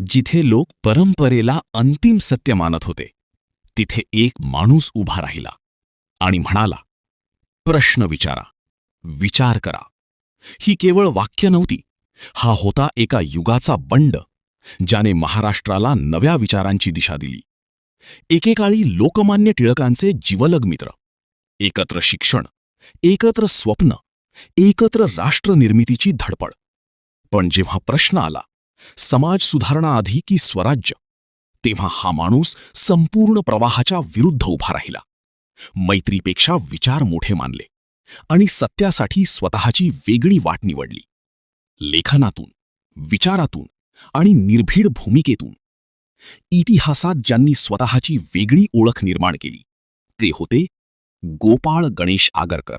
जिथे लोक परंपरेला अंतिम सत्य मानत होते, तिथे एक माणूस उभा राहिला आणि म्हणाला, प्रश्न विचारा, विचार करा. ही केवळ वाक्य नव्हती, हा होता एका युगाचा बंड, ज्याने महाराष्ट्राला नव्या विचारांची दिशा दिली. एकेकाळी लोकमान्य टिळकांचे जिवलग मित्र, एकत्र शिक्षण, एकत्र स्वप्न, एकत्र राष्ट्रनिर्मितीची धडपड. पण जेव्हा प्रश्न आला, समाज सुधारणाआधी की स्वराज्य, तेव्हा हा माणूस संपूर्ण प्रवाहाच्या विरुद्ध उभा राहिला. मैत्रीपेक्षा विचार मोठे मानले आणि सत्यासाठी स्वतःची वेगळी वाट निवडली. लेखनातून, विचारातून आणि निर्भीड भूमिकेतून इतिहासात ज्यांनी स्वतःची वेगळी ओळख निर्माण केली, ते होते गोपाळ गणेश आगरकर.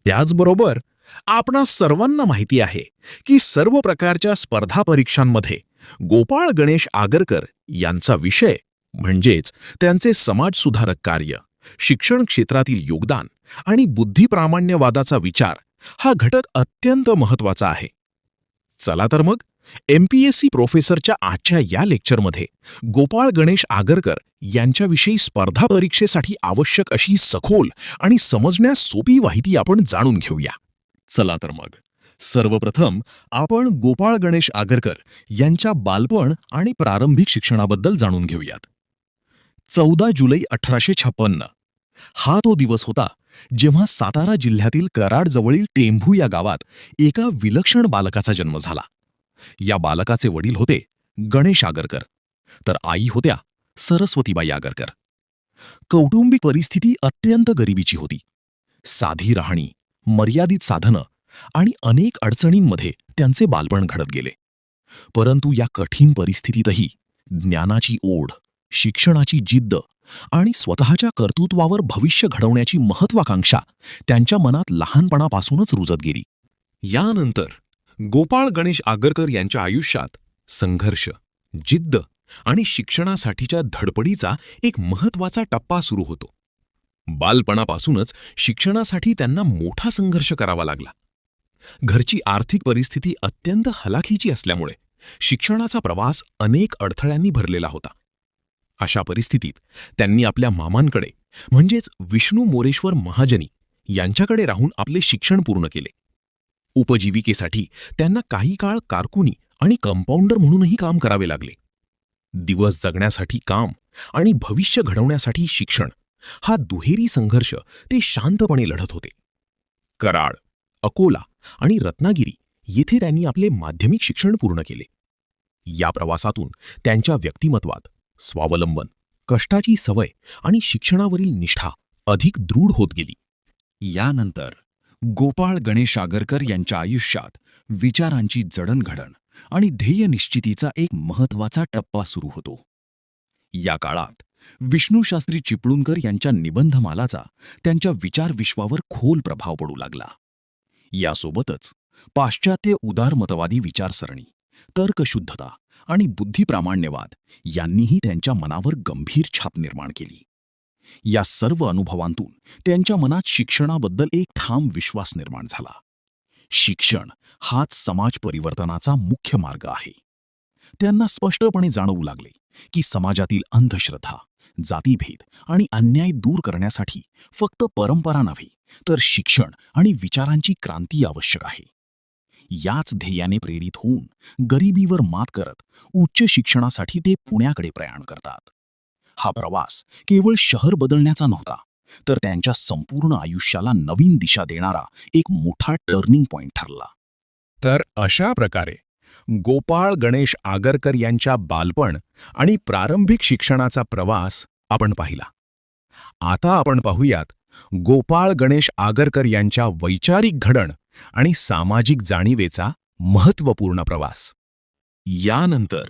त्याचबरोबर आपणास सर्वांना माहिती आहे की सर्व प्रकारच्या स्पर्धा परीक्षांमध्ये गोपाळ गणेश आगरकर यांचा विषय म्हणजेच त्यांचे समाजसुधारक कार्य, शिक्षण क्षेत्रातील योगदान आणि बुद्धिप्रामाण्यवादाचा विचार हा घटक अत्यंत महत्त्वाचा आहे. चला तर मग MPSC प्रोफेसरच्या आजच्या या लेक्चरमध्ये गोपाळ गणेश आगरकर यांच्याविषयी स्पर्धा परीक्षेसाठी आवश्यक अशी सखोल आणि समजण्यास सोपी माहिती आपण जाणून घेऊया. चला तर मग सर्वप्रथम आपण गोपाळ गणेश आगरकर यांच्या बालपण आणि प्रारंभिक शिक्षणाबद्दल जाणून घेऊयात. 14 जुलै 1856 हा तो दिवस होता जेव्हा सातारा जिल्ह्यातील कराडजवळील टेंभू या गावात एका विलक्षण बालकाचा जन्म झाला. या बालकाचे वडील होते गणेश आगरकर, तर आई होत्या सरस्वतीबाई आगरकर. कौटुंबिक परिस्थिती अत्यंत गरिबीची होती. साधी राहणी, मर्यादित साधनं आणि अनेक अडचणींमध्ये त्यांचे बालपण घडत गेले. परंतु या कठीण परिस्थितीतही ज्ञानाची ओढ, शिक्षणाची जिद्द आणि स्वतःच्या कर्तृत्वावर भविष्य घडवण्याची महत्वाकांक्षा त्यांच्या मनात लहानपणापासूनच रुजत गेली. यानंतर गोपाळ गणेश आगरकर यांच्या आयुष्यात संघर्ष, जिद्द आणि शिक्षणासाठीच्या धडपडीचा एक महत्त्वाचा टप्पा सुरू होतो. बालपणापासूनच शिक्षणासाठी त्यांना मोठा संघर्ष करावा लागला. घरची आर्थिक परिस्थिती अत्यंत हलाखीची असल्यामुळे शिक्षणाचा प्रवास अनेक अडथळ्यांनी भरलेला होता. अशा परिस्थितीत त्यांनी आपल्या मामांकडे म्हणजेच विष्णू मोरेश्वर महाजनी यांच्याकडे राहून आपले शिक्षण पूर्ण केले. उपजीविकेसाठी त्यांना काही काळ कारकुनी आणि कंपाऊंडर म्हणूनही काम करावे लागले. दिवस जगण्यासाठी काम आणि भविष्य घडवण्यासाठी शिक्षण, हा दुहेरी संघर्ष ते शांतपणे लढत होते. कराड, अकोला आणि रत्नागिरी येथे त्यांनी आपले माध्यमिक शिक्षण पूर्ण केले. या प्रवासातून त्यांच्या व्यक्तिमत्वात स्वावलंबन, कष्टाची सवय आणि शिक्षणावरील निष्ठा अधिक दृढ होत गेली. यानंतर गोपाळ गणेश आगरकर यांच्या आयुष्यात विचारांची जडणघडण आणि ध्येयनिश्चितीचा एक महत्त्वाचा टप्पा सुरू होतो. या काळात विष्णूशास्त्री चिपळूणकर यांच्या निबंधमालाचा त्यांच्या विचारविश्वावर खोल प्रभाव पडू लागला. यासोबतच पाश्चात्य उदारमतवादी विचारसरणी, तर्कशुद्धता आणि बुद्धिप्रामाण्यवाद यांनीही त्यांच्या मनावर गंभीर छाप निर्माण केली. या सर्व अनुभवांतून त्यांच्या मनात शिक्षणाबद्दल एक ठाम विश्वास निर्माण झाला. शिक्षण हाच समाज परिवर्तनाचा मुख्य मार्ग आहे. त्यांना स्पष्टपणे जाणवू लागले की समाजातील अंधश्रद्धा, जातीभेद आणि अन्याय दूर करण्यासाठी फक्त परंपरा नव्हे, तर शिक्षण आणि विचारांची क्रांती आवश्यक आहे. याच ध्येयाने प्रेरित होऊन गरिबीवर मात करत उच्च शिक्षणासाठी ते पुण्याकडे प्रयाण करतात. हा प्रवास केवळ शहर बदलण्याचा नव्हता, तर त्यांच्या संपूर्ण आयुष्याला नवीन दिशा देणारा एक मोठा टर्निंग पॉइंट ठरला. तर अशा प्रकारे गोपाळ गणेश आगरकर यांच्या बालपण आणि प्रारंभिक शिक्षणाचा प्रवास आपण पाहिला. आता आपण पाहूयात गोपाळ गणेश आगरकर यांच्या वैचारिक घडण आणि सामाजिक जाणीवेचा महत्त्वपूर्ण प्रवास. यानंतर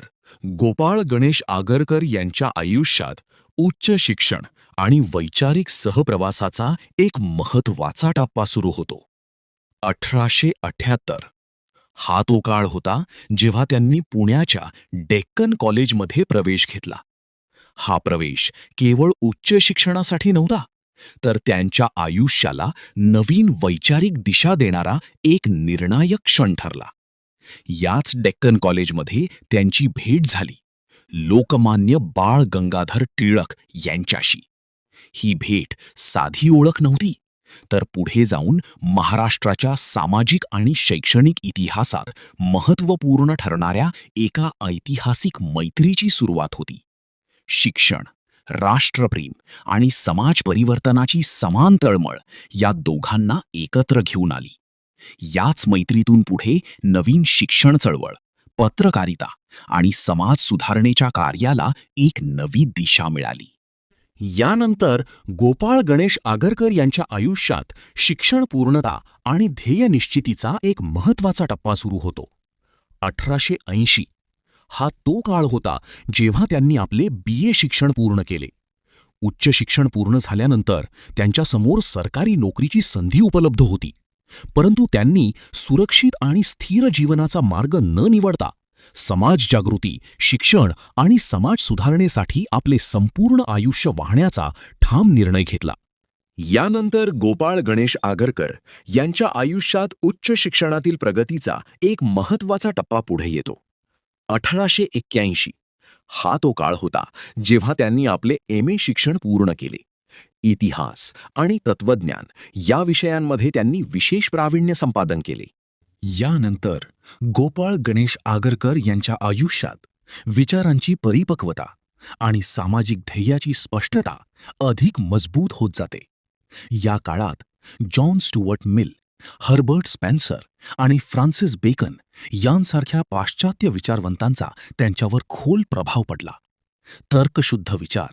गोपाळ गणेश आगरकर यांच्या आयुष्यात उच्च शिक्षण आणि वैचारिक सहप्रवासाचा एक महत्त्वाचा टप्पा सुरू होतो. 1878 हा तो काळ होता जेव्हा त्यांनी पुण्याच्या डेक्कन कॉलेजमध्ये प्रवेश घेतला. हा प्रवेश केवळ उच्च शिक्षणासाठी नव्हता, तर त्यांच्या आयुष्याला नवीन वैचारिक दिशा देणारा एक निर्णायक क्षण ठरला. याच डेक्कन कॉलेजमध्ये त्यांची भेट झाली लोकमान्य बाळ गंगाधर टिळक यांच्याशी. ही भेट साधी ओळख नव्हती, तर पुढे जाऊन महाराष्ट्राच्या सामाजिक आणि शैक्षणिक इतिहासात महत्त्वपूर्ण ठरणाऱ्या एका ऐतिहासिक मैत्रीची सुरुवात होती. शिक्षण, राष्ट्रप्रेम आणि समाज परिवर्तनाची समान तळमळ या दोघांना एकत्र घेऊन आली. याच मैत्रीतून पुढे नवीन शिक्षण चळवळ, पत्रकारिता आणि समाज सुधारणेच्या कार्याला एक नवी दिशा मिळाली. यानंतर गोपाळ गणेश आगरकर यांच्या आयुष्यात शिक्षण पूर्णता आणि ध्येय निश्चितीचा एक महत्त्वाचा टप्पा सुरू होतो. 1880 हा तो काळ होता जेव्हा त्यांनी आपले BA शिक्षण पूर्ण केले. उच्च शिक्षण पूर्ण झाल्यानंतर त्यांच्यासमोर सरकारी नोकरीची संधी उपलब्ध होती. परंतु त्यांनी सुरक्षित आणि स्थिर जीवनाचा मार्ग न निवडता समाज जागृती, शिक्षण आणि समाज सुधारणेसाठी आपले संपूर्ण आयुष्य वाहण्याचा ठाम निर्णय घेतला. यानंतर गोपाळ गणेश आगरकर यांच्या आयुष्यात उच्च शिक्षणातील प्रगतीचा एक महत्त्वाचा टप्पा पुढे येतो. 1881 हा तो काळ होता जेव्हा त्यांनी आपले MA शिक्षण पूर्ण केले. इतिहास आणि तत्त्वज्ञान या विषयांमध्ये त्यांनी विशेष प्रावीण्य संपादन केले. यानंतर गोपाळ गणेश आगरकर यांच्या आयुष्यात विचारांची परिपक्वता आणि सामाजिक ध्येयाची स्पष्टता अधिक मजबूत होत जाते. या काळात John Stuart Mill, Herbert Spencer आणि फ्रान्सिस बेकन यांसारख्या पाश्चात्य विचारवंतांचा त्यांच्यावर खोल प्रभाव पडला. तर्कशुद्ध विचार,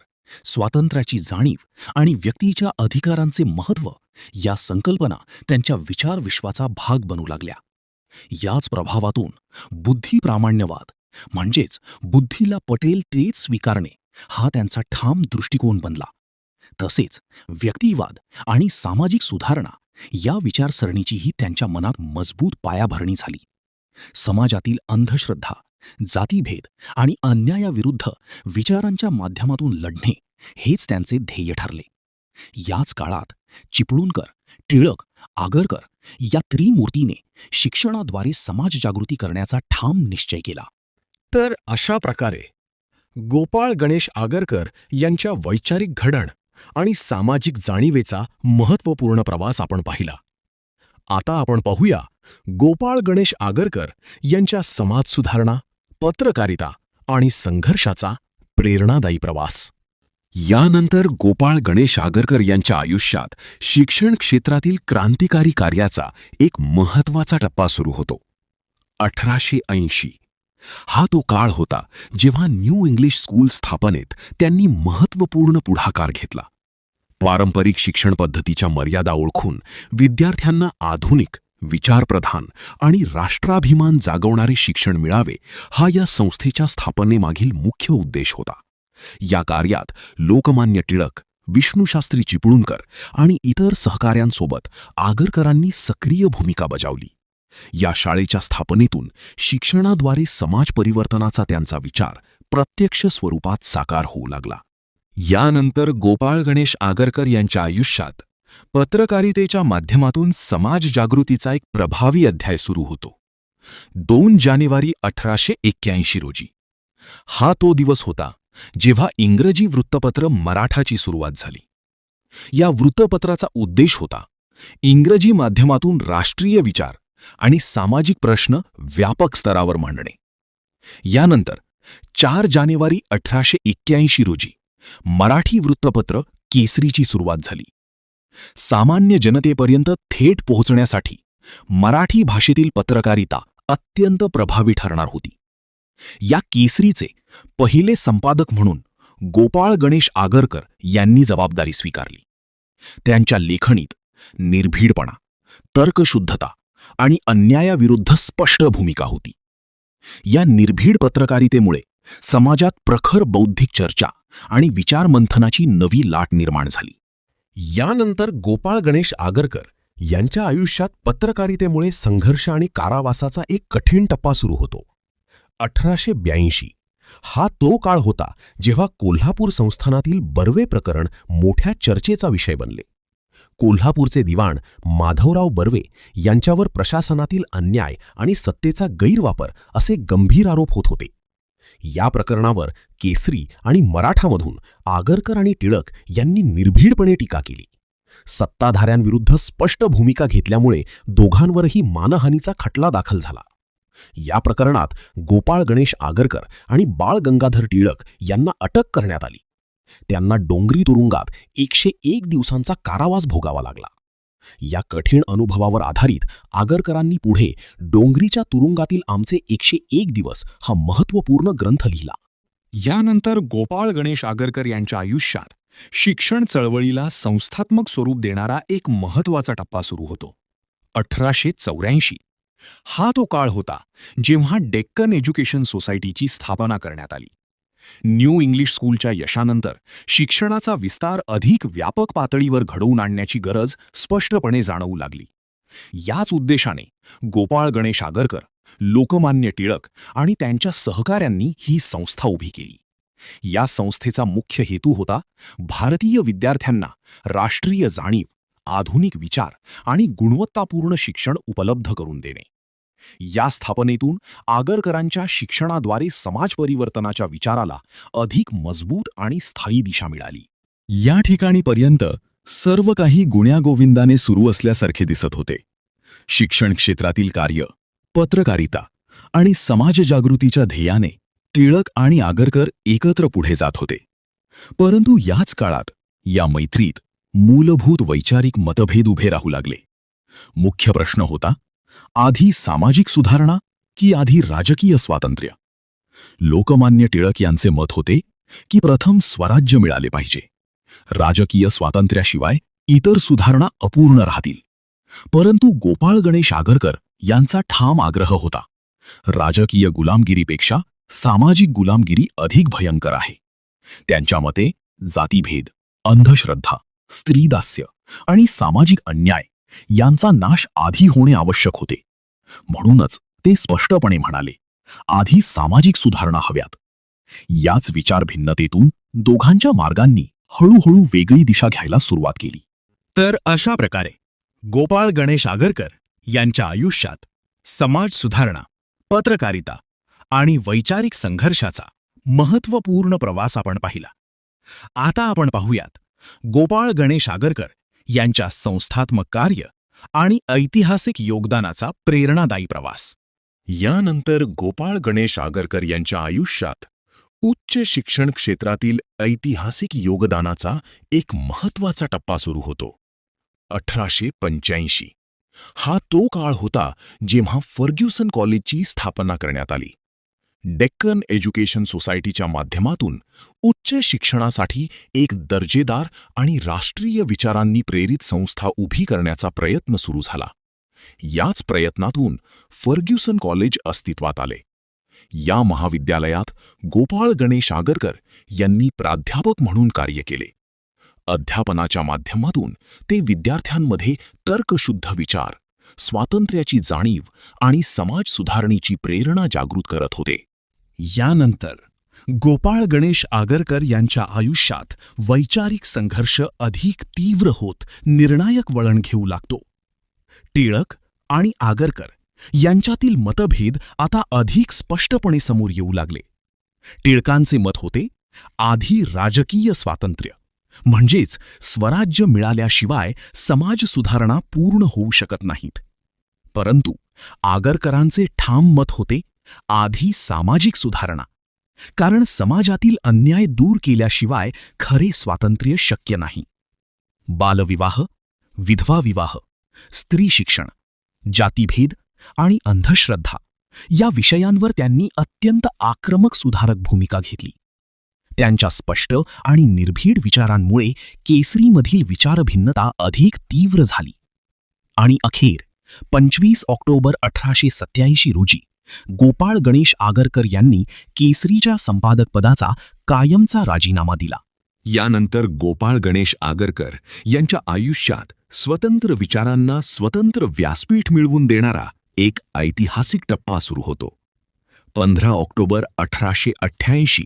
स्वातंत्र्याची जाणीव आणि व्यक्तीच्या अधिकारांचे महत्त्व या संकल्पना त्यांच्या विचार विश्वाचा भाग बनू लागल्या. याच प्रभावातून बुद्धिप्रामाण्यवाद म्हणजेच बुद्धीला पटेल तेच स्वीकारणे हा त्यांचा ठाम दृष्टिकोन बनला. तसेच व्यक्तिवाद आणि सामाजिक सुधारणा या विचारसरणीचीही त्यांच्या मनात मजबूत पायाभरणी झाली. समाजातील अंधश्रद्धा, जातीभेद आणि अन्यायाविरुद्ध विचारांच्या माध्यमातून लढणे हेच त्यांचे ध्येय ठरले. याच काळात चिपळूणकर, टिळक, आगरकर या त्रिमूर्तीने शिक्षणाद्वारे समाज जागृती करण्याचा ठाम निश्चय केला. तर अशा प्रकारे गोपाळ गणेश आगरकर यांच्या वैचारिक घडण आणि सामाजिक जाणीवेचा महत्त्वपूर्ण प्रवास आपण पाहिला. आता आपण पाहूया गोपाळ गणेश आगरकर यांच्या समाज सुधारणा, पत्रकारिता आणि संघर्षाचा प्रेरणादायी प्रवास. यानंतर गोपाळ गणेश आगरकर यांच्या आयुष्यात शिक्षण क्षेत्रातील क्रांतिकारी कार्याचा एक महत्त्वाचा टप्पा सुरू होतो. 1880 हा तो काळ होता जेव्हा न्यू इंग्लिश स्कूल स्थापनेत त्यांनी महत्त्वपूर्ण पुढाकार घेतला. पारंपरिक शिक्षण पद्धतीच्या मर्यादा ओळखून विद्यार्थ्यांना आधुनिक, विचारप्रधान आणि राष्ट्राभिमान जागवणारे शिक्षण मिळावे हा या संस्थेच्या स्थापनेमागील मुख्य उद्देश होता. या कार्यात लोकमान्य टिळक, विष्णुशास्त्री चिपळूणकर आणि इतर सहकाऱ्यांसोबत आगरकरांनी सक्रिय भूमिका बजावली. या शाळेच्या स्थापनेतून शिक्षणाद्वारे समाज परिवर्तनाचा त्यांचा विचार प्रत्यक्ष स्वरूपात साकार होऊ लागला. यानंतर गोपाळ गणेश आगरकर यांच्या आयुष्यात पत्रकारितेच्या माध्यमातून समाज जागृतीचा एक प्रभावी अध्याय सुरू होतो. 2 जानेवारी 1881 रोजी हा तो दिवस होता जेव्हा इंग्रजी वृत्तपत्र मराठाची सुरुवात झाली. या वृत्तपत्राचा उद्देश होता इंग्रजी माध्यमातून राष्ट्रीय विचार आणि सामाजिक प्रश्न व्यापक स्तरावर मांडणे. यानंतर 4 जानेवारी 1881 रोजी मराठी वृत्तपत्र केसरीची सुरुवात झाली. सामान्य जनतेपर्यंत थेट पोहोचण्यासाठी मराठी भाषेतील पत्रकारिता अत्यंत प्रभावी ठरणार होती. या केसरीचे पहिले संपादक म्हणून गोपाळ गणेश आगरकर यांनी जबाबदारी स्वीकारली. त्यांच्या लेखणीत निर्भीडपणा, तर्कशुद्धता आणि अन्यायाविरुद्ध स्पष्ट भूमिका होती. या निर्भीड पत्रकारितेमुळे समाजात प्रखर बौद्धिक चर्चा आणि विचारमंथनाची नवी लाट निर्माण झाली. यानंतर गोपाळ गणेश आगरकर यांच्या आयुष्यात पत्रकारितेमुळे संघर्ष आणि कारावासाचा एक कठीण टप्पा सुरू होतो. 1882 हा तो काळ होता जेव्हा कोल्हापूर संस्थानातील बर्वे प्रकरण मोठ्या चर्चेचा विषय बनले. कोल्हापूरचे दिवाण माधवराव बर्वे यांच्यावर प्रशासनातील अन्याय आणि सत्तेचा गैरवापर असे गंभीर आरोप होत होते. या प्रकरणावर केसरी आणि मराठामधून आगरकर आणि टिळक यांनी निर्भीडपणे टीका केली. सत्ताधाऱ्यांविरुद्ध स्पष्ट भूमिका घेतल्यामुळे दोघांवरही मानहानीचा खटला दाखल झाला. या प्रकरणात गोपाळ गणेश आगरकर आणि बाळ गंगाधर टिळक यांना अटक करण्यात आली. त्यांना डोंगरी तुरुंगात 101 दिवसांचा कारावास भोगावा लागला. या कठीण अनुभवावर आधारित आगरकरांनी पुढे डोंगरीच्या तुरुंगातील आमचे 101 दिवस हा महत्त्वपूर्ण ग्रंथ लिहिला. यानंतर गोपाळ गणेश आगरकर यांच्या आयुष्यात शिक्षण चळवळीला संस्थात्मक स्वरूप देणारा एक महत्त्वाचा टप्पा सुरू होतो. 1884 हा तो काळ होता जेव्हा डेक्कन एज्युकेशन सोसायटीची स्थापना करण्यात आली. न्यू इंग्लिश स्कूलच्या यशानंतर शिक्षणाचा विस्तार अधिक व्यापक पातळीवर घडवून आणण्याची गरज स्पष्टपणे जाणवू लागली. याच उद्देशाने गोपाळ गणेश आगरकर, लोकमान्य टिळक आणि त्यांच्या सहकाऱ्यांनी ही संस्था उभी केली. या संस्थेचा मुख्य हेतू होता भारतीय विद्यार्थ्यांना राष्ट्रीय जाणीव, आधुनिक विचार आणि गुणवत्तापूर्ण शिक्षण उपलब्ध करून देणे. या स्थापनेतून आगरकरांच्या शिक्षणाद्वारे समाज परिवर्तनाच्या विचाराला अधिक मजबूत आणि स्थायी दिशा मिळाली. या ठिकाणीपर्यंत सर्व काही गुण्यागोविंदाने सुरू असल्यासारखे दिसत होते. शिक्षण क्षेत्रातील कार्य, पत्रकारिता आणि समाजजागृतीच्या ध्येयाने टिळक आणि आगरकर एकत्र पुढे जात होते. परंतु याच काळात या मैत्रीत मूलभूत वैचारिक मतभेद उभे राहू लागले. मुख्य प्रश्न होता, आधी सामाजिक सुधारणा की आधी राजकीय स्वातंत्र्य? लोकमान्य टिळक यांचे मत होते की प्रथम स्वराज्य मिळाले पाहिजे. राजकीय स्वातंत्र्याशिवाय इतर सुधारणा अपूर्ण राहतील. परंतु गोपाळ गणेश आगरकर यांचा ठाम आग्रह होता, राजकीय गुलामगिरीपेक्षा सामाजिक गुलामगिरी अधिक भयंकर आहे. त्यांच्या मते जातीभेद, अंधश्रद्धा, स्त्रीदास्य आणि सामाजिक अन्याय यांचा नाश आधी होणे आवश्यक होते. म्हणूनच ते स्पष्टपणे म्हणाले, आधी सामाजिक सुधारणा हव्यात. याच विचार भिन्नतेतून दोघांच्या मार्गांनी हळूहळू वेगळी दिशा घ्यायला सुरुवात केली. तर अशा प्रकारे गोपाळ गणेश आगरकर यांच्या आयुष्यात समाज सुधारणा, पत्रकारिता आणि वैचारिक संघर्षाचा महत्त्वपूर्ण प्रवास आपण पाहिला. आता आपण पाहूयात गोपाळ गणेश आगरकर यांच्या संस्थात्मक कार्य आणि ऐतिहासिक योगदानाचा प्रेरणादायी प्रवास. यानंतर गोपाळ गणेश आगरकर यांच्या आयुष्यात उच्च शिक्षण क्षेत्रातील ऐतिहासिक योगदानाचा एक महत्त्वाचा टप्पा सुरू होतो. 1885 हा तो काळ होता जेव्हा फर्ग्युसन कॉलेजची स्थापना करण्यात आली. डेक्कन एज्युकेशन सोसायटीच्या माध्यमातून उच्च शिक्षणासाठी एक दर्जेदार आणि राष्ट्रीय विचारांनी प्रेरित संस्था उभी करण्याचा प्रयत्न सुरू झाला. याच प्रयत्नातून फर्ग्युसन कॉलेज अस्तित्वात आले. या महाविद्यालयात गोपाळ गणेश आगरकर यांनी प्राध्यापक म्हणून कार्य केले. अध्यापनाच्या माध्यमातून ते विद्यार्थ्यांमध्ये तर्कशुद्ध विचार, स्वातंत्र्याची जाणीव आणि समाज सुधारणेची प्रेरणा जागृत करत होते. यानंतर गोपाळ गणेश आगरकर यांच्या आयुष्यात वैचारिक संघर्ष अधिक तीव्र होत निर्णायक वळण घेऊ लागतो. टिळक आणि आगरकर यांच्यातील मतभेद आता अधिक स्पष्टपणे समोर येऊ लागले. टिळकांचे मत होते, आधी राजकीय स्वातंत्र्य म्हणजेच स्वराज्य मिळाल्याशिवाय समाज सुधारणा पूर्ण होऊ शकत नाहीत. परंतु आगरकरांचे ठाम मत होते, आधी सामाजिक सुधारणा, कारण समाजातील अन्याय दूर केल्याशिवाय खरे स्वातंत्र्य शक्य नाही. बालविवाह, विधवा विवाह, स्त्री शिक्षण, जातीभेद आणि अंधश्रद्धा या विषयांवर त्यांनी अत्यंत आक्रमक सुधारक भूमिका घेतली. त्यांच्या स्पष्ट आणि निर्भीड विचारांमुळे केसरीमधील विचारभिन्नता अधिक तीव्र झाली आणि अखेर 25 ऑक्टोबर 1887 रोजी गोपाळ गणेश आगरकर यांनी केसरीच्या संपादकपदाचा कायमचा राजीनामा दिला. यानंतर गोपाळ गणेश आगरकर यांच्या आयुष्यात स्वतंत्र विचारांना स्वतंत्र व्यासपीठ मिळवून देणारा एक ऐतिहासिक टप्पा सुरू होतो. 15 ऑक्टोबर 1888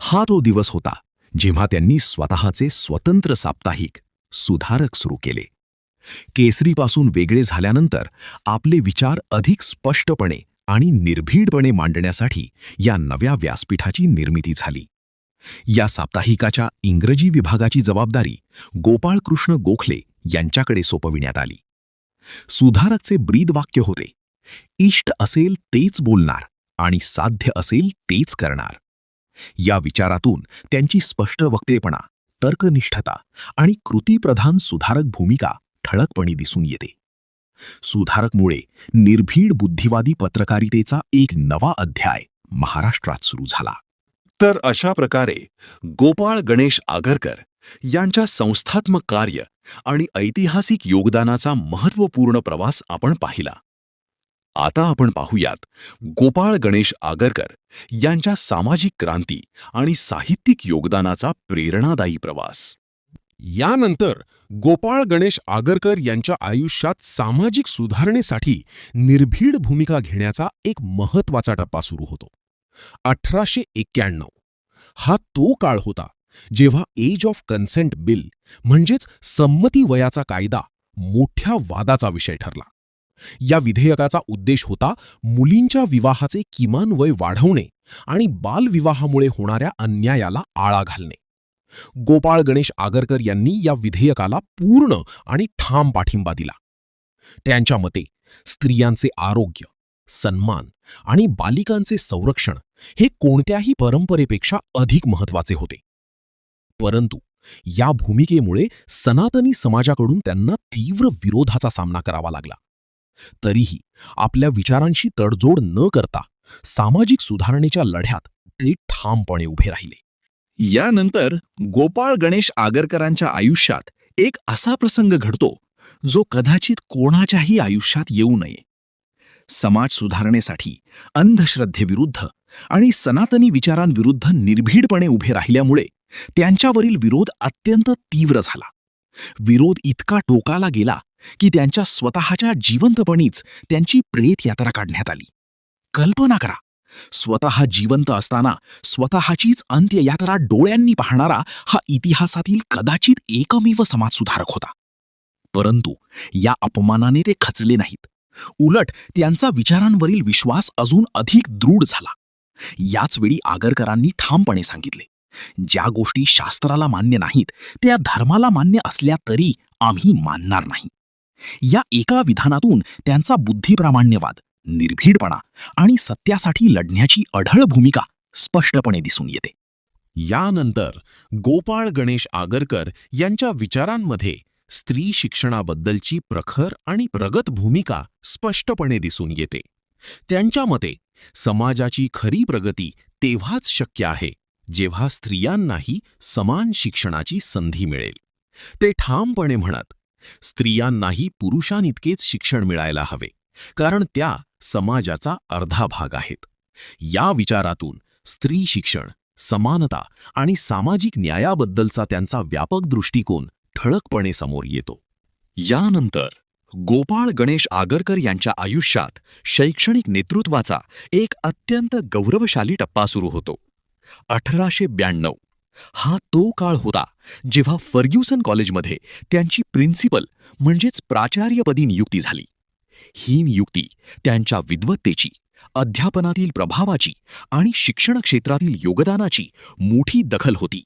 हा तो दिवस होता जेव्हा त्यांनी स्वतःचे स्वतंत्र साप्ताहिक सुधारक सुरू केले. केसरीपासून वेगळे झाल्यानंतर आपले विचार अधिक स्पष्टपणे आणि निर्भीडपणे मांडण्यासाठी या नव्या व्यासपीठाची निर्मिती झाली. या साप्ताहिकाच्या इंग्रजी विभागाची जबाबदारी गोपाळकृष्ण गोखले यांच्याकडे सोपविण्यात आली. सुधारकचे ब्रीदवाक्य होते, इष्ट असेल तेच बोलणार आणि साध्य असेल तेच करणार. या विचारातून त्यांची स्पष्ट वक्तेपणा, तर्कनिष्ठता आणि कृतीप्रधान सुधारक भूमिका ठळकपणे दिसून येते. सुधारकमुळे निर्भीड बुद्धिवादी पत्रकारितेचा एक नवा अध्याय महाराष्ट्रात सुरू झाला. तर अशा प्रकारे गोपाळ गणेश आगरकर यांच्या संस्थात्मक कार्य आणि ऐतिहासिक योगदानाचा महत्त्वपूर्ण प्रवास आपण पाहिला. आता आपण पाहूयात गोपाळ गणेश आगरकर यांच्या सामाजिक क्रांती आणि साहित्यिक योगदानाचा प्रेरणादायी प्रवास. यानंतर गोपाळ गणेश आगरकर यांच्या आयुष्यात सामाजिक सुधारणेसाठी निर्भीड भूमिका घेण्याचा एक महत्त्वाचा टप्पा सुरू होतो. 1891 हा तो काळ होता जेव्हा एज ऑफ कन्सेंट बिल म्हणजेच संमती वयाचा कायदा मोठ्या वादाचा विषय ठरला. या विधेयकाचा उद्देश होता मुलींच्या विवाहाचे किमान वय वाढवणे आणि बालविवाहामुळे होणाऱ्या अन्यायाला आळा घालणे. गोपाळ गणेश आगरकर यांनी या विधेयकाला पूर्ण आणि ठाम पाठिंबा दिला. त्यांच्या मते स्त्रियांचे आरोग्य, सन्मान आणि बालिकांचे संरक्षण हे कोणत्याही परंपरेपेक्षा अधिक महत्त्वाचे होते. परंतु या भूमिकेमुळे सनातनी समाजाकडून त्यांना तीव्र विरोधाचा सामना करावा लागला. तरीही आपल्या विचारांशी तडजोड न करता सामाजिक सुधारणेच्या लढ्यात ते ठामपणे उभे राहिले. यानंतर गोपाळ गणेश आगरकरांच्या आयुष्यात एक असा प्रसंग घडतो जो कदाचित कोणाच्याही आयुष्यात येऊ नये. समाज सुधारणेसाठी अंधश्रद्धेविरुद्ध आणि सनातनी विचारांविरुद्ध निर्भीडपणे उभे राहिल्यामुळे त्यांच्यावरील विरोध अत्यंत तीव्र झाला. विरोध इतका टोकाला गेला की त्यांच्या स्वतःच्या जिवंतपणीच त्यांची प्रेत यात्रा काढण्यात आली. कल्पना करा, स्वतः जिवंत असताना स्वतःचीच अंत्ययात्रा डोळ्यांनी पाहणारा हा इतिहासातील कदाचित एकमेव समाजसुधारक होता. परंतु या अपमानाने ते खचले नाहीत. उलट त्यांचा विचारांवरील विश्वास अजून अधिक दृढ झाला. याच वेळी आगरकरांनी ठामपणे सांगितले, ज्या गोष्टी शास्त्राला मान्य नाहीत त्या धर्माला मान्य असल्या तरी आम्ही मानणार नाही. या एका विधानातून त्यांचा बुद्धिप्रामाण्यवाद, निर्भीडपणा आणि सत्यासाठी लढण्याची अढळ भूमिका स्पष्टपणे दिसून येते. यानंतर गोपाळ गणेश आगरकर यांच्या विचारांमध्ये स्त्री शिक्षणाबद्दलची प्रखर आणि प्रगत भूमिका स्पष्टपणे दिसून येते. त्यांच्या मते समाजाची खरी प्रगती तेव्हाच शक्य आहे जेव्हा स्त्रियांनाही समान शिक्षणाची संधी मिळेल. ते ठामपणे म्हणत, स्त्रियांनाही पुरुषांइतकेच शिक्षण मिळायला हवे, कारण त्या समाजाचा अर्धा भाग आहेत. या विचारातून स्त्री शिक्षण, समानता आणि सामाजिक न्यायाबद्दलचा त्यांचा व्यापक दृष्टिकोन ठळकपणे समोर येतो. यानंतर गोपाळ गणेश आगरकर यांच्या आयुष्यात शैक्षणिक नेतृत्वाचा एक अत्यंत गौरवशाली टप्पा सुरू होतो. 1892 हा तो काळ होता जेव्हा फर्ग्युसन कॉलेजमध्ये त्यांची प्रिन्सिपल म्हणजेच प्राचार्यपदी नियुक्ती झाली. ही नियुक्ती त्यांच्या विद्वत्तेची, अध्यापनातील प्रभावाची आणि शिक्षण क्षेत्रातील योगदानाची मोठी दखल होती.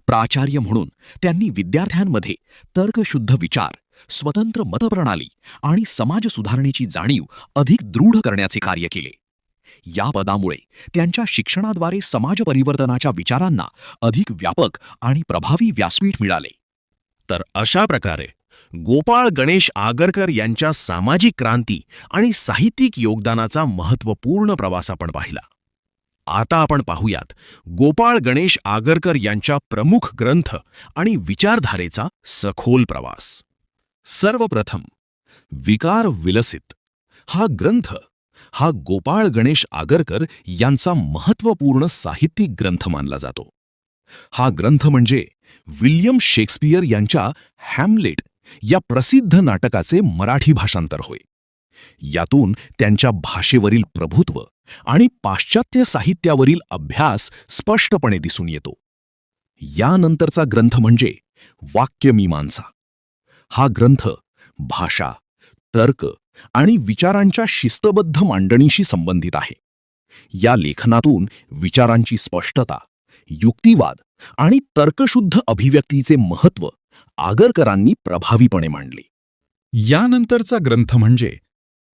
प्राचार्य म्हणून त्यांनी विद्यार्थ्यांमध्ये तर्कशुद्ध विचार, स्वतंत्र मतप्रणाली आणि समाज सुधारणेची जाणीव अधिक दृढ करण्याचे कार्य केले. या पदामुळे त्यांच्या शिक्षणाद्वारे समाज परिवर्तनाच्या विचारांना अधिक व्यापक आणि प्रभावी व्यासपीठ मिळाले. तर अशा प्रकारे गोपाळ गणेश आगरकर यांच्या सामाजिक क्रांती आणि साहित्यिक योगदानाचा महत्त्वपूर्ण प्रवास आपण पाहिला. आता आपण पाहूयात गोपाळ गणेश आगरकर यांच्या प्रमुख ग्रंथ आणि विचारधारेचा सखोल प्रवास. सर्वप्रथम विकार विलसित हा ग्रंथ हा गोपाळ गणेश आगरकर यांचा महत्त्वपूर्ण साहित्यिक ग्रंथ मानला जातो. हा ग्रंथ म्हणजे विल्यम शेक्सपियर यांच्या हॅम्लेट या प्रसिद्ध नाटकाचे मराठी भाषांतर होय. यातून त्यांच्या भाषेवरील प्रभुत्व आणि पाश्चात्य साहित्यावरील अभ्यास स्पष्टपणे दिसून येतो. यानंतरचा ग्रंथ म्हणजे वाक्यमीमांसा. हा ग्रंथ भाषा, तर्क आणि विचारांच्या शिस्तबद्ध मांडणीशी संबंधित आहे. या लेखनातून विचारांची स्पष्टता, युक्तिवाद आणि तर्कशुद्ध अभिव्यक्तीचे महत्त्व आगरकरांनी प्रभावीपणे मांडले. यानंतरचा ग्रंथ म्हणजे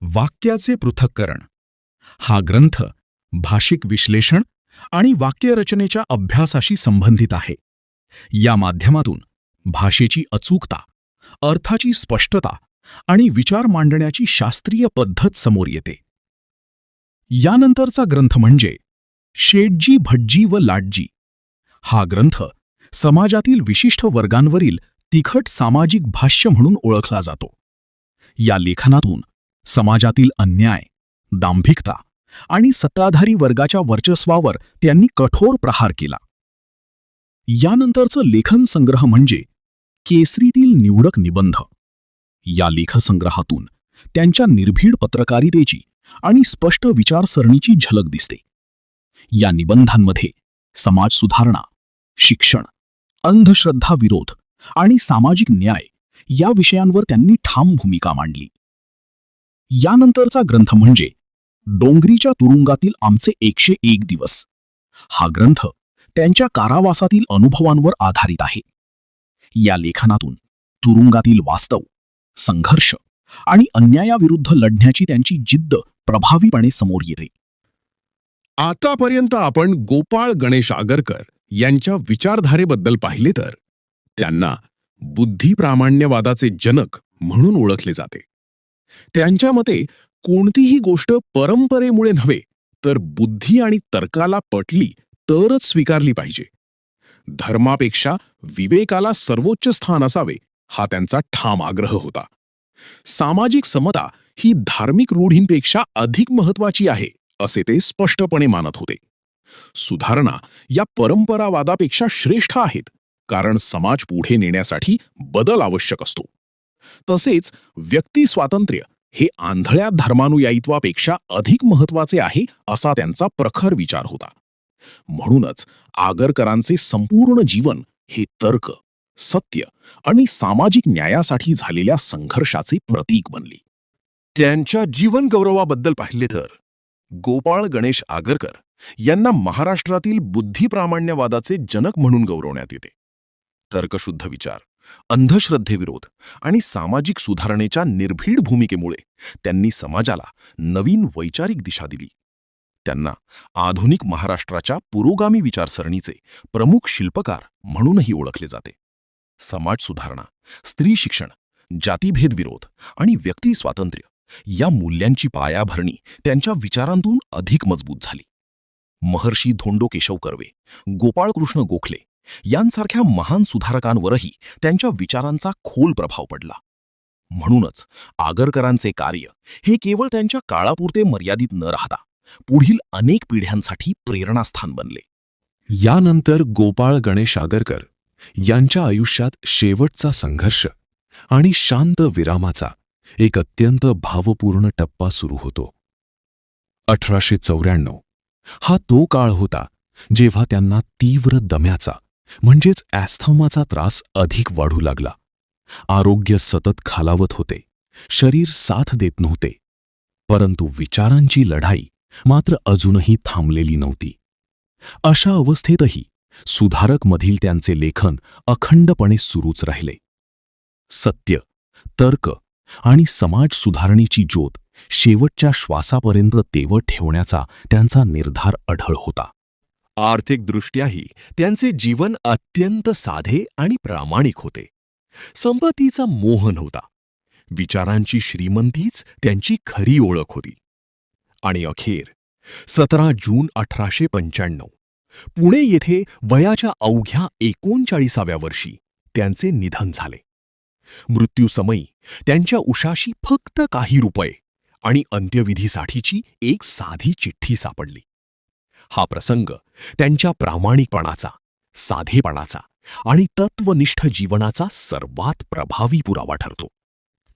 वाक्याचे पृथक्करण. हा ग्रंथ भाषिक विश्लेषण आणि वाक्यरचनेच्या अभ्यासाशी संबंधित आहे. या माध्यमातून भाषेची अचूकता, अर्थाची स्पष्टता आणि विचार मांडण्याची शास्त्रीय पद्धत समोर येते. यानंतरचा ग्रंथ म्हणजे शेटजी, भटजी व लाटजी. हा ग्रंथ समाजातील विशिष्ट वर्गांवरील तिखट सामाजिक भाष्य म्हणून ओळखला जातो. या लेखनातून समाजातील अन्याय, दांभिकता आणि सत्ताधारी वर्गाच्या वर्चस्वावर त्यांनी कठोर प्रहार केला. यानंतरचं लेखन संग्रह म्हणजे केसरीतील निवडक निबंध. या लेखसंग्रहातून त्यांच्या निर्भीड पत्रकारितेची आणि स्पष्ट विचारसरणीची झलक दिसते. या निबंधांमध्ये समाज सुधारणा, शिक्षण, अंधश्रद्धा विरोध आणि सामाजिक न्याय या विषयांवर त्यांनी ठाम भूमिका मांडली. यानंतरचा ग्रंथ म्हणजे डोंगरीच्या तुरुंगातील आमचे 101 दिवस. हा ग्रंथ त्यांच्या कारावासातील अनुभवांवर आधारित आहे. या लेखनातून तुरुंगातील वास्तव, संघर्ष आणि अन्यायाविरुद्ध लढण्याची त्यांची जिद्द प्रभावीपणे समोर येते. आतापर्यंत आपण गोपाळ गणेश आगरकर यांच्या विचारधारेबद्दल पाहिले तर त्यांना बुद्धिप्रामाण्यवादाचे जनक म्हणून ओळखले जाते. त्यांच्या मते कोणतीही गोष्ट परंपरेमुळे नव्हे तर बुद्धी आणि तर्काला पटली तरच स्वीकारली पाहिजे. धर्मापेक्षा विवेकाला सर्वोच्च स्थान असावे हा त्यांचा ठाम आग्रह होता. सामाजिक समता ही धार्मिक रूढींपेक्षा अधिक महत्त्वाची आहे असे ते स्पष्टपणे मानत होते. सुधारणा या परंपरावादापेक्षा श्रेष्ठ आहेत, कारण समाज पुढे नेण्यासाठी बदल आवश्यक असतो. तसेच व्यक्ती स्वातंत्र्य हे आंधळ्या धर्मानुयायित्वापेक्षा अधिक महत्त्वाचे आहे असा त्यांचा प्रखर विचार होता. म्हणूनच आगरकरांचे संपूर्ण जीवन हे तर्क, सत्य आणि सामाजिक न्यायासाठी झालेल्या संघर्षाचे प्रतीक बनले. त्यांच्या जीवनगौरवाबद्दल पाहिले तर गोपाळ गणेश आगरकर यांना महाराष्ट्रातील बुद्धिप्रामाण्यवादाचे जनक म्हणून गौरवण्यात येते. तर्कशुद्ध विचार, अंधश्रद्धेविरोध आणि सामाजिक सुधारणेच्या निर्भीड भूमिकेमुळे त्यांनी समाजाला नवीन वैचारिक दिशा दिली. त्यांना आधुनिक महाराष्ट्राच्या पुरोगामी विचारसरणीचे प्रमुख शिल्पकार म्हणूनही ओळखले जाते. समाज सुधारणा, स्त्री शिक्षण, जातीभेद विरोध आणि व्यक्ती स्वातंत्र्य या मूल्यांची पायाभरणी त्यांच्या विचारांतून अधिक मजबूत झाली. महर्षी धोंडो केशव कर्वे, गोपाळकृष्ण गोखले यांसारख्या महान सुधारकांवरही त्यांच्या विचारांचा खोल प्रभाव पडला. म्हणूनच आगरकरांचे कार्य हे केवळ त्यांच्या काळापुरते मर्यादित न राहता पुढील अनेक पिढ्यांसाठी प्रेरणास्थान बनले. यानंतर गोपाळ गणेश आगरकर यांच्या आयुष्यात शेवटचा संघर्ष आणि शांत विरामाचा एक अत्यंत भावपूर्ण टप्पा सुरू होतो. 1894 हा तो काळ होता जेव्हा त्यांना तीव्र दम्याचा म्हणजेच ॲस्थमाचा त्रास अधिक वाढू लागला. आरोग्य सतत खालावत होते, शरीर साथ देत नव्हते, परंतु विचारांची लढाई मात्र अजूनही थांबलेली नव्हती. अशा अवस्थेतही सुधारकमधील त्यांचे लेखन अखंडपणे सुरूच राहिले. सत्य, तर्क आणि समाज सुधारणेची ज्योत शेवटच्या श्वासापर्यंत तेवत ठेवण्याचा त्यांचा निर्धार अढळ होता. आर्थिकदृष्ट्याही त्यांचे जीवन अत्यंत साधे आणि प्रामाणिक होते. संपत्तीचा मोह नव्हता. विचारांची श्रीमंतीच त्यांची खरी ओळख होती. आणि अखेर 17 जून 1895 पुणे येथे वयाच्या अवघ्या 39व्या वर्षी त्यांचे निधन झाले. मृत्यूसमयी त्यांच्या उशाशी फक्त काही रुपये आणि अंत्यविधीसाठीची एक साधी चिठ्ठी सापडली. हा प्रसंग त्यांच्या प्रामाणिकपणाचा, साधेपणाचा आणि तत्वनिष्ठ जीवनाचा सर्वात प्रभावी पुरावा ठरतो.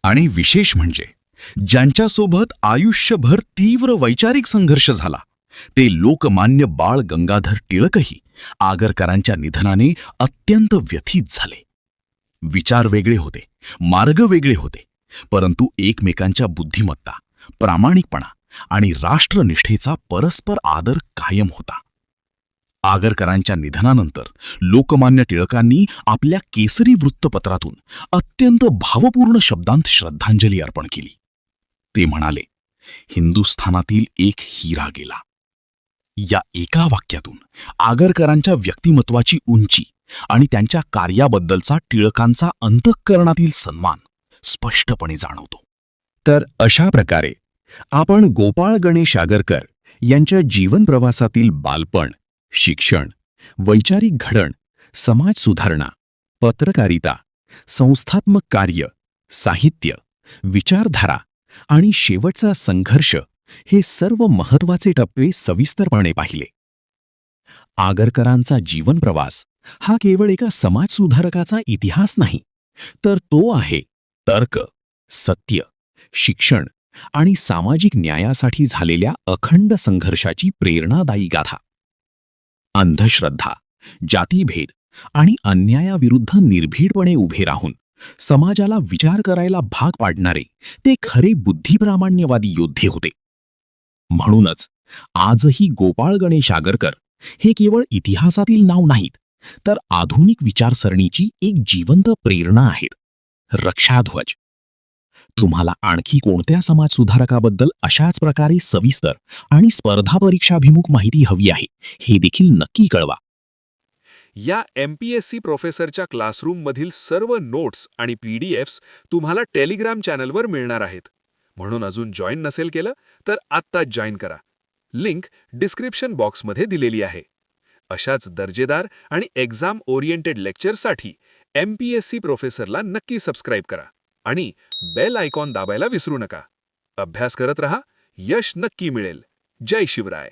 आणि विशेष म्हणजे ज्यांच्यासोबत आयुष्यभर तीव्र वैचारिक संघर्ष झाला ते लोकमान्य बाळ गंगाधर टिळकही आगरकरांच्या निधनाने अत्यंत व्यथित झाले. विचार वेगळे होते, मार्ग वेगळे होते, परंतु एकमेकांच्या बुद्धिमत्ता, प्रामाणिकपणा आणि राष्ट्रनिष्ठेचा परस्पर आदर कायम होता. आगरकरांच्या निधनानंतर लोकमान्य टिळकांनी आपल्या केसरी वृत्तपत्रातून अत्यंत भावपूर्ण शब्दांत श्रद्धांजली अर्पण केली. ते म्हणाले, हिंदुस्थानातील एक हिरा गेला. या एका वाक्यातून आगरकरांच्या व्यक्तिमत्वाची उंची आणि त्यांच्या कार्याबद्दलचा टिळकांचा अंतःकरणातील सन्मान स्पष्टपणे जाणवतो. तर अशा प्रकारे आपण गोपाळ गणेश आगरकर यांच्या जीवनप्रवासातील बालपण, शिक्षण, वैचारिक घडण, समाज सुधारणा, पत्रकारिता, संस्थात्मक कार्य, साहित्य, विचारधारा आणि शेवटचा संघर्ष हे सर्व महत्त्वाचे टप्पे सविस्तरपणे पाहिले. आगरकरांचा जीवनप्रवास हा केवळ एका समाजसुधारकाचा इतिहास नाही, तर तो आहे तर्क, सत्य, शिक्षण आणि सामाजिक न्यायासाठी झालेल्या अखंड संघर्षाची प्रेरणादायी गाथा. अंधश्रद्धा, जातीभेद आणि अन्यायाविरुद्ध निर्भीडपणे उभे राहून समाजाला विचार करायला भाग पाडणारे ते खरे बुद्धिप्रामाण्यवादी योद्धे होते. म्हणूनच आजही गोपाळ गणेश आगरकर हे केवळ इतिहासातील नाव नाहीत, तर आधुनिक विचारसरणीची एक जिवंत प्रेरणा आहेत. रक्षाध्वज. तुम्हाला आणखी कोणत्या समाजसुधारकाबद्दल अशाच प्रकारे सविस्तर आणि स्पर्धा परीक्षाभिमुख माहिती हवी आहे हे देखील नक्की कळवा. या MPSC प्रोफेसरच्या क्लासरूममधील सर्व नोट्स आणि PDFs तुम्हाला टेलिग्राम चॅनलवर मिळणार आहेत. म्हणून अजून जॉईन नसेल केलं तर आत्ताच जॉईन करा. लिंक डिस्क्रिप्शन बॉक्समध्ये दिलेली आहे. अशाच दर्जेदार आणि एक्झाम ओरिएंटेड लेक्चरसाठी MPSC प्रोफेसरला नक्की सबस्क्राईब करा आणि बेल आयकॉन दाबायला विसरू नका. अभ्यास करत रहा, यश नक्की मिळेल. जय शिवराय.